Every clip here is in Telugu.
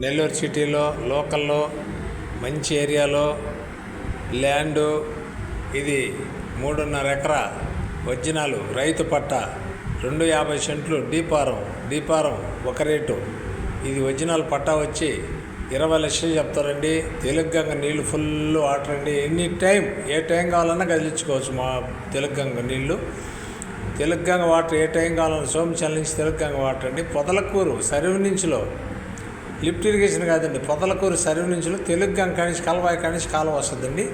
నెల్లూరు సిటీలో లోకల్లో మంచి ఏరియాలో ల్యాండు. ఇది 3.5 ఎకరా ఒరిజినల్ రైతు పట్ట, 250 సెంట్లు డీపారం ఒక రేటు. ఇది ఒరిజినల్ పట్టా వచ్చి 20 లక్షలు చెప్తారండి. తెలుగుగంగ నీళ్లు ఫుల్ వాటర్ అండి. ఎనీ టైం ఏ టైం కావాలన్నా కదిలించుకోవచ్చు. మా తెలుగుగంగ నీళ్లు, తెలుగుగంగ వాటర్ ఏ టైం కావాలన్నా సోమచల్ నుంచి తెలుగుగంగ వాటర్ అండి. పొదలకూరు సర్వ్ నుంచిలో లిఫ్ట్ ఇరిగేషన్ కాదండి, పొదలకూరు సర్వ్ నుంచిలో తెలుగుగంగ కానించి కలవాయి కానించి కాలువ వస్తుందండి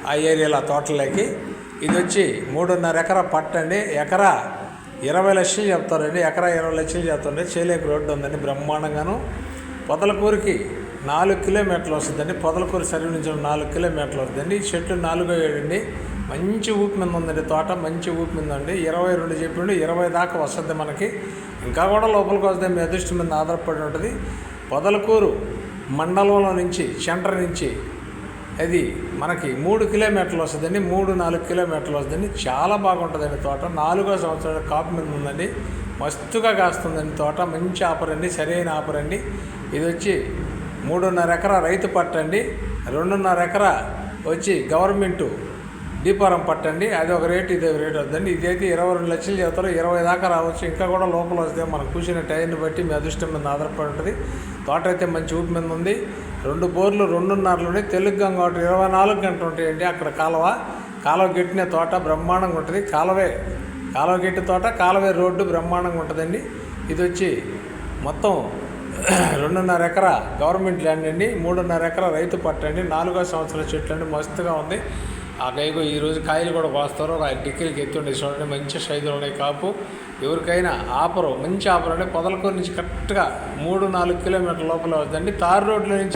ఆ ఏరియాలో తోటలోకి. ఇది వచ్చి 3.5 ఎకరా పట్ట అండి. ఎకరా 20 లక్షలు చెప్తారండి. ఎకరా 20 లక్షలు చెప్తారండి. చేలేకు రోడ్డు ఉందండి బ్రహ్మాండంగాను. పొదలకూరుకి 4 కిలోమీటర్లు వస్తుందండి. పొదలకూరు సర్వ్ నుంచి 4 కిలోమీటర్లు వస్తుందండి. ఈ చెట్లు 4వ ఏడండి. మంచి ఊపి మీద ఉందండి తోట, మంచి ఊపి మీద అండి. 22 చెప్పిండు, 20 దాకా వస్తుంది మనకి. ఇంకా కూడా లోపలికి వస్తుంది, మీ అదృష్టం మీద ఆధారపడి ఉంటుంది. పొదలకూరు మండలంలో నుంచి సెంటర్ నుంచి అది మనకి 3 కిలోమీటర్లు వస్తుందండి. 3-4 కిలోమీటర్లు వస్తుందండి. చాలా బాగుంటుందండి తోట. 4వ సంవత్సరాల కాపు మీద ఉందండి. మస్తుగా కాస్తుందండి తోట. మంచి ఆఫర్ అండి, సరైన ఆఫర్ అండి. ఇది వచ్చి 3.5 ఎకరా రైతు పట్ట అండి. 2.5 ఎకరా వచ్చి గవర్నమెంటు డీపారం పట్టండి. అది ఒక రేటు, ఇది ఒక రేటు వద్దండి. ఇదైతే 22 లక్షలు చెప్తారు. 20 దాకా రావచ్చు, ఇంకా కూడా లోపల వస్తే మనం కూర్చున్న టైంని బట్టి మీ అదృష్టం మీద ఆధారపడి ఉంటుంది. తోట అయితే మంచి ఊపి మీద ఉంది. 2 బోర్లు 2.5లోనే తెలుగుగంగ వాటర్ 24 గంటలు ఉంటాయండి. అక్కడ కాలువ గెట్టిన తోట బ్రహ్మాండంగా ఉంటుంది. కాలువ గెట్టి తోట, కాలువే రోడ్డు బ్రహ్మాండంగా ఉంటుందండి. ఇది వచ్చి మొత్తం 2.5 ఎకరా గవర్నమెంట్ ల్యాండ్ అండి. 3.5 ఎకరా రైతు పట్ట అండి. 4వ సంవత్సరాల చెట్లు అండి. మస్తుగా ఉంది. ఆ గైగో ఈరోజు కాయలు కూడా కోస్తారు. ఆ డిక్కీలకి ఎత్తుండే చూడండి, మంచి సైజులు ఉన్నాయి కాపు. ఎవరికైనా మంచి ఆఫర్ అండి. పొదలకూరు నుంచి కరెక్ట్గా 3-4 కిలోమీటర్ల లోపల వస్తుందండి. తారు రోడ్ల నుంచి